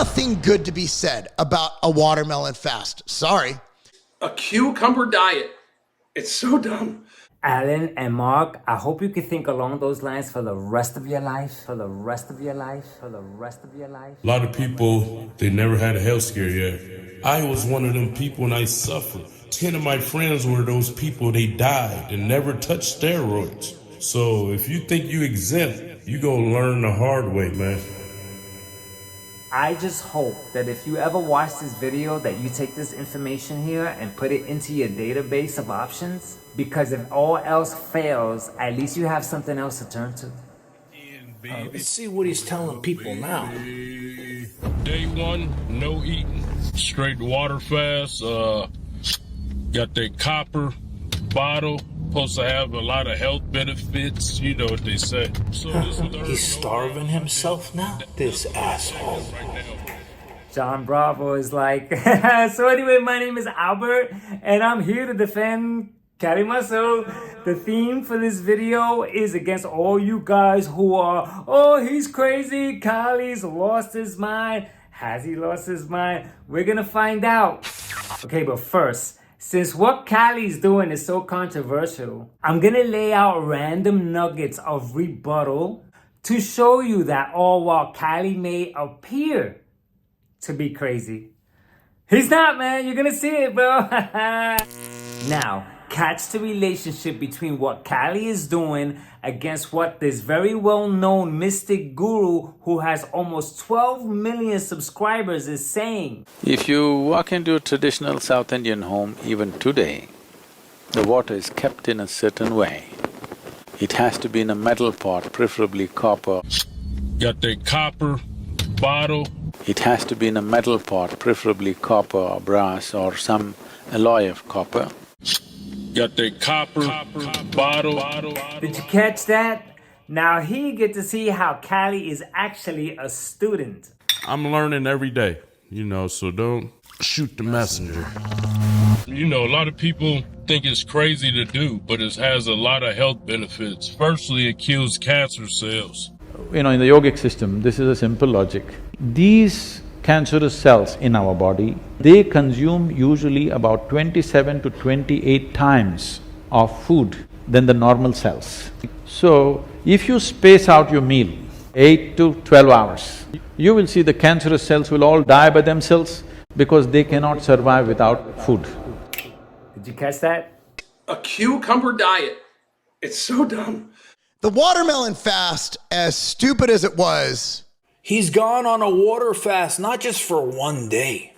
nothing good to be said about a watermelon fast. Sorry. A cucumber diet. It's so dumb. Alan and Mark, I hope you can think along those lines for the rest of your life, for the rest of your life, for the rest of your life. A lot of people, they never had a health scare yet. I was one of them people and I suffered. 10 of my friends were those people, they died and never touched steroids. So if you think you exempt, you gonna learn the hard way, man. I just hope that if you ever watch this video that you take this information here and put it into your database of options, because if all else fails, at least you have something else to turn to. Let's see what he's telling people now. Day one, no eating. Straight water fast. Got that copper bottle. Supposed to have a lot of health benefits. You know what they say. So He's starving himself now? This asshole. Jon Bravo is like, so anyway, my name is Albert, and I'm here to defend Cali Muscle. The theme for this video is against all you guys who are, oh, he's crazy, Cali's lost his mind. Has he lost his mind? We're gonna find out. Okay, but first, since what Cali's doing is so controversial, I'm gonna lay out random nuggets of rebuttal to show you that all while Cali may appear to be crazy, he's not, man. You're gonna see it, bro. Now, catch the relationship between what Cali is doing against what this very well-known mystic guru who has almost 12 million subscribers is saying. If you walk into a traditional South Indian home, even today, the water is kept in a certain way. It has to be in a metal pot, preferably copper. got that copper bottle. It has to be in a metal pot, preferably copper or brass or some alloy of copper. Got that copper bottle. Did you catch that? Now here you get to see how Cali is actually a student. I'm learning every day, so don't shoot the messenger. A lot of people think it's crazy to do, but it has a lot of health benefits. Firstly, it kills cancer cells. In the yogic system, this is a simple logic. These cancerous cells in our body, they consume usually about 27 to 28 times of food than the normal cells. So, if you space out your meal 8 to 12 hours, you will see the cancerous cells will all die by themselves because they cannot survive without food. Did you catch that? A cucumber diet. It's so dumb. The watermelon fast, as stupid as it was, He's gone on a water fast, not just for 1 day.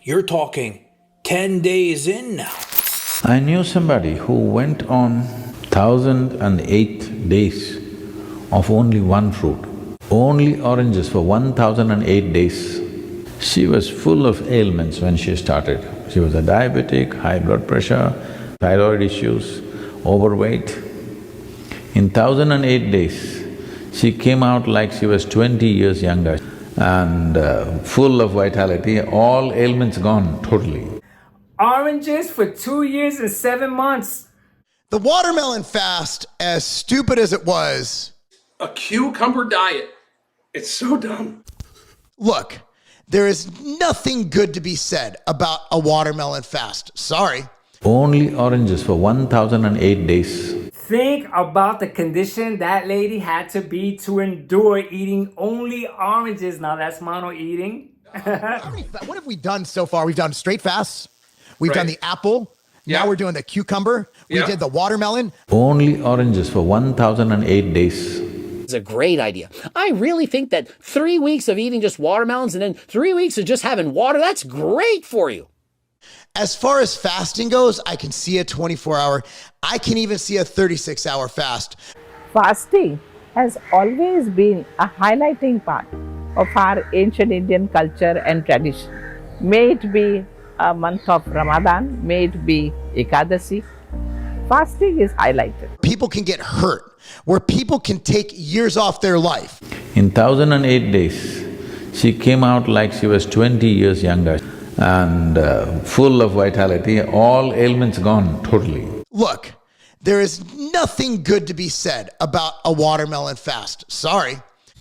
You're talking 10 days in now. I knew somebody who went on 1,008 days of only one fruit, only oranges for 1,008 days. She was full of ailments when she started. She was a diabetic, high blood pressure, thyroid issues, overweight. In 1,008 days, she came out like she was 20 years younger and full of vitality, all ailments gone totally. Oranges for 2 years and 7 months. the watermelon fast, as stupid as it was, A cucumber diet. It's so dumb. look, there is nothing good to be said about a watermelon fast. Sorry. Only oranges for 1,008 days. Think about the condition that lady had to be to endure eating only oranges. Now that's mono eating. What have we done so far? We've done straight fasts. We've done the apple. Yeah. Now we're doing the cucumber. We Yeah. did the watermelon. Only oranges for 1,008 days. It's a great idea. I really think that 3 weeks of eating just watermelons and then 3 weeks of just having water, that's great for you. As far as fasting goes, I can see a 24-hour. I can even see a 36-hour fast. Fasting has always been a highlighting part of our ancient Indian culture and tradition. May it be a month of Ramadan, may it be Ekadasi, fasting is highlighted. People can get hurt, where people can take years off their life. In 1,008 days, she came out like she was 20 years younger and full of vitality, all ailments gone totally. Look, there is nothing good to be said about a watermelon fast. Sorry.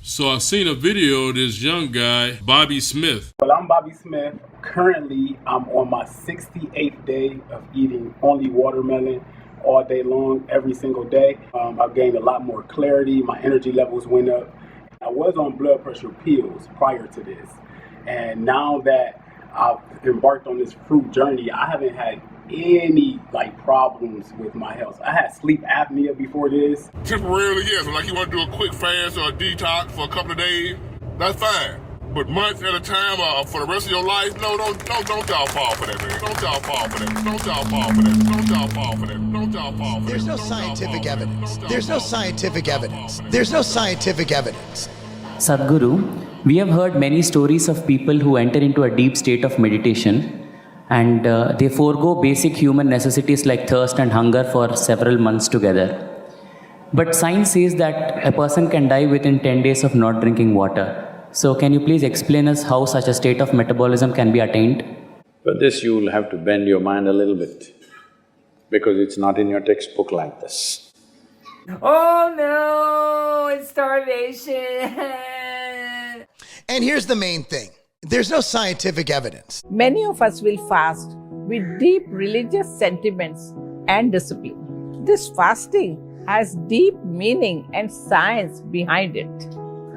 So I seen a video of this young guy, Bobby Smith. Well, I'm Bobby Smith. Currently, I'm on my 68th day of eating only watermelon all day long, every single day. I've gained a lot more clarity. My energy levels went up. I was on blood pressure pills prior to this. And now that I've embarked on this fruit journey, I haven't had any problems with my health. I had sleep apnea before this. Temporarily, yes. Like you want to do a quick fast or a detox for a couple of days, that's fine. But months at a time for the rest of your life, no, don't y'all fall for that, man. Don't y'all fall for that. Don't y'all fall for that. Don't y'all fall for that. Don't y'all fall for that. There's no scientific evidence. There's no scientific evidence. There's no scientific evidence. Sadhguru, we have heard many stories of people who enter into a deep state of meditation and they forego basic human necessities like thirst and hunger for several months together. But science says that a person can die within 10 days of not drinking water. So can you please explain us how such a state of metabolism can be attained? For this you will have to bend your mind a little bit, because it's not in your textbook like this. Oh no, it's starvation. And here's the main thing. There's no scientific evidence. Many of us will fast with deep religious sentiments and discipline. This fasting has deep meaning and science behind it.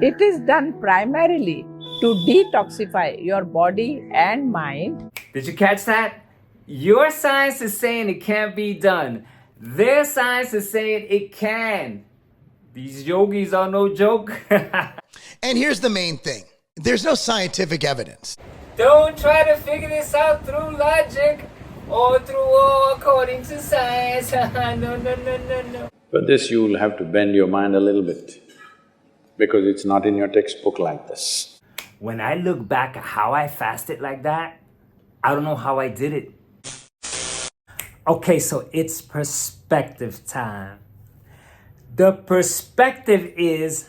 It is done primarily to detoxify your body and mind. Did you catch that? Your science is saying it can't be done. Their science is saying it can. These yogis are no joke. And here's the main thing. There's no scientific evidence. Don't try to figure this out through logic or according to science. No. For this you will have to bend your mind a little bit, because it's not in your textbook like this. When I look back at how I fasted like that, I don't know how I did it. Okay, so it's perspective time. The perspective is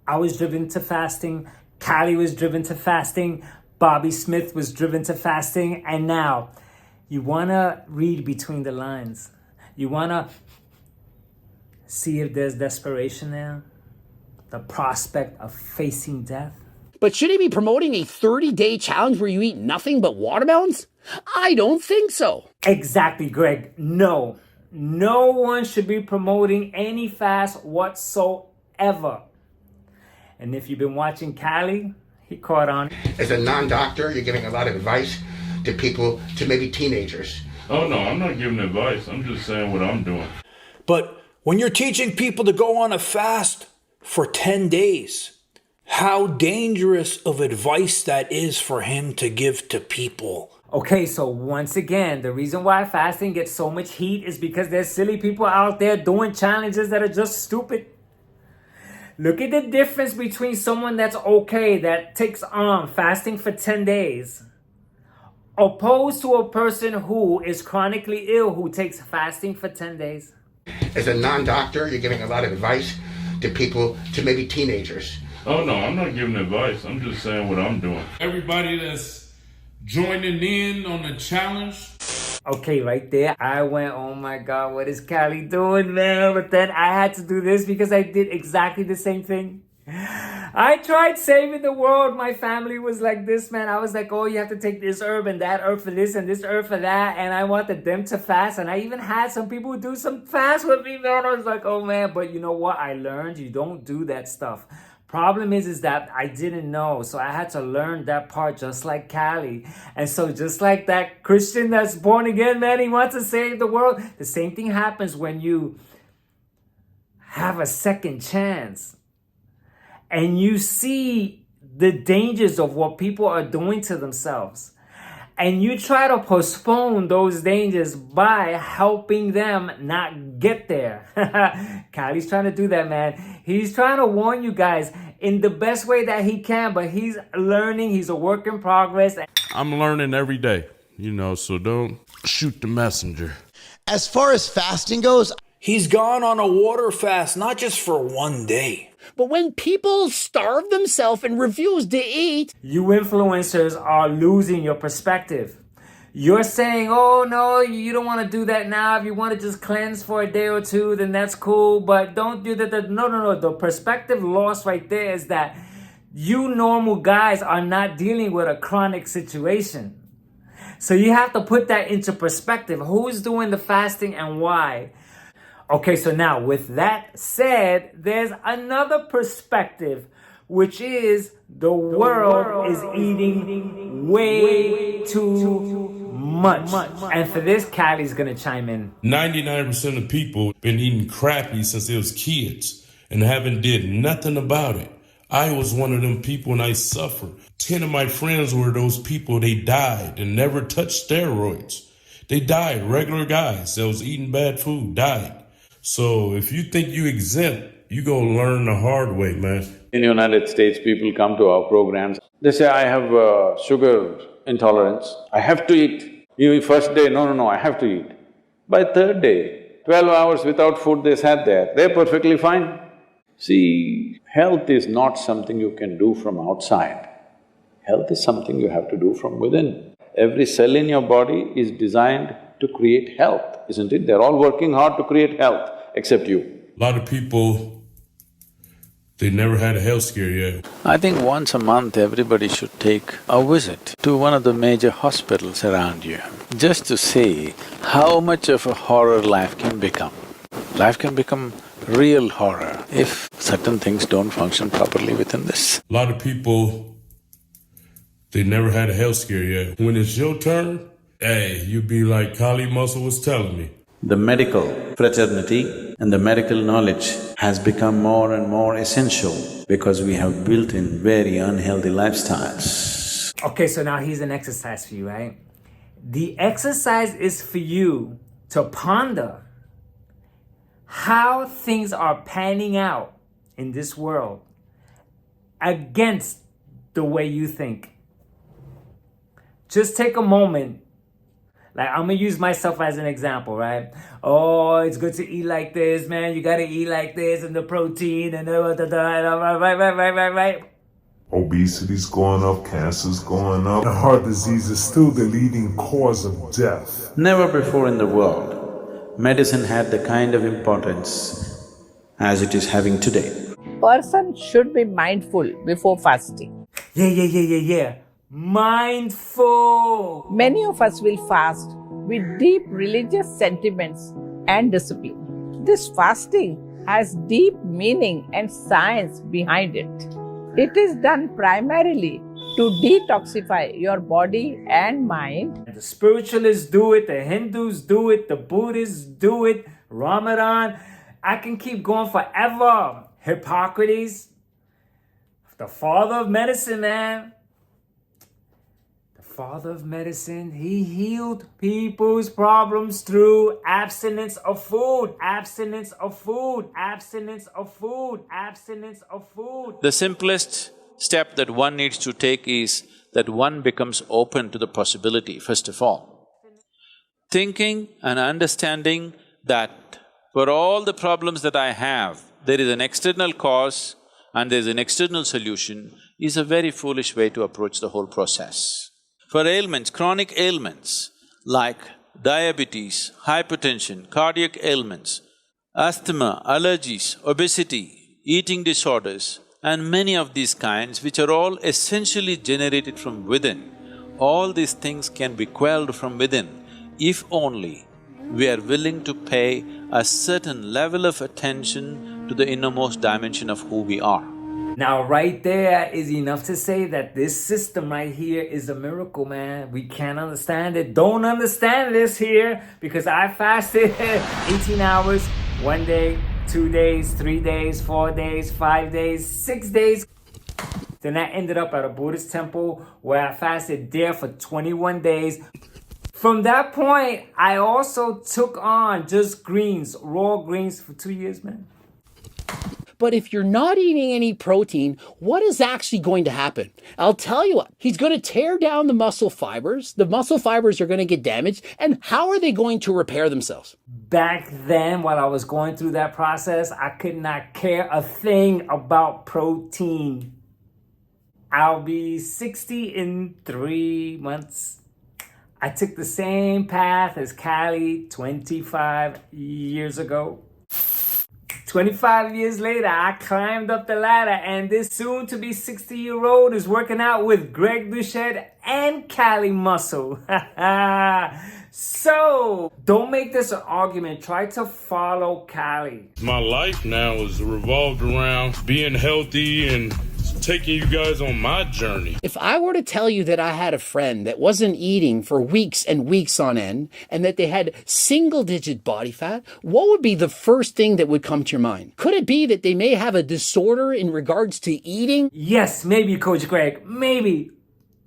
I was driven to fasting, Callie was driven to fasting, Bobby Smith was driven to fasting, and now you want to read between the lines. You want to see if there's desperation there, the prospect of facing death. But should he be promoting a 30-day challenge where you eat nothing but watermelons? I don't think so. Exactly, Greg. No. No one should be promoting any fast whatsoever. And if you've been watching Callie, he caught on. As a non-doctor, you're giving a lot of advice to people, to maybe teenagers. Oh no, I'm not giving advice. I'm just saying what I'm doing. But when you're teaching people to go on a fast for 10 days, how dangerous of advice that is for him to give to people. Okay, so once again, the reason why fasting gets so much heat is because there's silly people out there doing challenges that are just stupid. Look at the difference between someone that's okay, that takes on fasting for 10 days, opposed to a person who is chronically ill who takes fasting for 10 days. As a non-doctor, you're giving a lot of advice to people, to maybe teenagers. Oh no, I'm not giving advice. I'm just saying what I'm doing. Everybody that's joining in on the challenge. Okay, right there, I went, oh my God, what is Callie doing, man? But then I had to do this because I did exactly the same thing. I tried saving the world. My family was like this, man. I was like, oh, you have to take this herb and that herb for this and this herb for that. And I wanted them to fast. And I even had some people do some fast with me, man. I was like, oh, man. But you know what? I learned you don't do that stuff. Problem is that I didn't know. So I had to learn that part just like Callie. And so just like that Christian that's born again, man, he wants to save the world. The same thing happens when you have a second chance and you see the dangers of what people are doing to themselves. And you try to postpone those dangers by helping them not get there. Kylie's trying to do that, man. He's trying to warn you guys in the best way that he can, but he's learning. He's a work in progress. I'm learning every day, so don't shoot the messenger. As far as fasting goes, he's gone on a water fast, not just for one day. But when people starve themselves and refuse to eat, you influencers are losing your perspective. You're saying, oh no, you don't want to do that now. If you want to just cleanse for a day or two, then that's cool. But don't do that. No. The perspective loss right there is that you normal guys are not dealing with a chronic situation. So you have to put that into perspective. Who's doing the fasting and why? Okay, so now with that said, there's another perspective, which is the world is eating way too much. And for this, Callie's gonna chime in. 99% of people been eating crappy since they was kids and haven't did nothing about it. I was one of them people and I suffered. 10 of my friends were those people, they died and never touched steroids. They died, regular guys that was eating bad food, died. So if you think you exempt, you gonna learn the hard way, man. In the United States, people come to our programs. They say, I have sugar intolerance, I have to eat. You first day, no, I have to eat. By third day, 12 hours without food they sat there, they're perfectly fine. See, health is not something you can do from outside. Health is something you have to do from within. Every cell in your body is designed to create health, isn't it? They're all working hard to create health, except you. A lot of people, they never had a health scare yet. I think once a month everybody should take a visit to one of the major hospitals around you, just to see how much of a horror life can become. Life can become real horror if certain things don't function properly within this. A lot of people, they never had a health scare yet. When it's your turn, hey, you be like Kali Muscle was telling me. The medical fraternity and the medical knowledge has become more and more essential because we have built in very unhealthy lifestyles. Okay, so now here's an exercise for you, right? The exercise is for you to ponder how things are panning out in this world against the way you think. Just take a moment. Like, I'm gonna use myself as an example, right? Oh, it's good to eat like this, man. You gotta eat like this, and the protein, and right. Obesity's going up, cancer's going up. Heart disease is still the leading cause of death. Never before in the world medicine had the kind of importance as it is having today. Person should be mindful before fasting. Yeah. Mindful. Many of us will fast with deep religious sentiments and discipline. This fasting has deep meaning and science behind it. It is done primarily to detoxify your body and mind. The spiritualists do it, the Hindus do it, the Buddhists do it, Ramadan. I can keep going forever. Hippocrates, the father of medicine, man. Father of medicine, he healed people's problems through abstinence of food, abstinence of food, abstinence of food, abstinence of food. The simplest step that one needs to take is that one becomes open to the possibility, first of all. Thinking and understanding that for all the problems that I have, there is an external cause and there is an external solution is a very foolish way to approach the whole process. For ailments, chronic ailments like diabetes, hypertension, cardiac ailments, asthma, allergies, obesity, eating disorders, and many of these kinds which are all essentially generated from within, all these things can be quelled from within if only we are willing to pay a certain level of attention to the innermost dimension of who we are. Now, right there is enough to say that this system right here is a miracle, man. We can't understand it. Don't understand this here because I fasted 18 hours, 1 day, 2 days, 3 days, 4 days, 5 days, 6 days. Then I ended up at a Buddhist temple where I fasted there for 21 days. From that point, I also took on just greens, raw greens for 2 years, man. But if you're not eating any protein, what is actually going to happen? I'll tell you what, he's going to tear down the muscle fibers. The muscle fibers are going to get damaged. And how are they going to repair themselves? Back then, while I was going through that process, I could not care a thing about protein. I'll be 60 in 3 months. I took the same path as Callie 25 years ago. 25 years later, I climbed up the ladder, and this soon-to-be 60-year-old is working out with Greg Doucette and Callie Muscle. So, don't make this an argument. Try to follow Callie. My life now is revolved around being healthy and taking you guys on my journey. If I were to tell you that I had a friend that wasn't eating for weeks and weeks on end, and that they had single-digit body fat, what would be the first thing that would come to your mind? Could it be that they may have a disorder in regards to eating? Yes, maybe, Coach Greg. Maybe.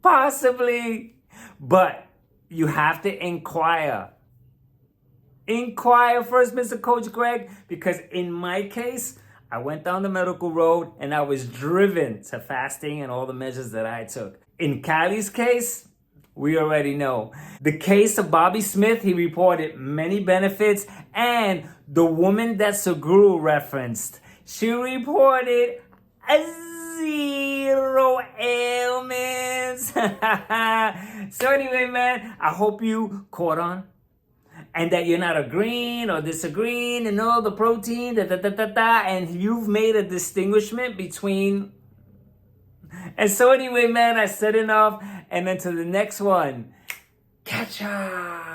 Possibly. But you have to inquire. Inquire first, Mr. Coach Greg, because in my case, I went down the medical road and I was driven to fasting and all the measures that I took. In Callie's case, we already know. The case of Bobby Smith, he reported many benefits, and the woman that Sadhguru referenced, she reported 0 ailments. So anyway, man, I hope you caught on. And that you're not agreeing or disagreeing and all the protein, and you've made a distinguishment between. And so anyway, man, I said enough, and then to the next one. Catch ya!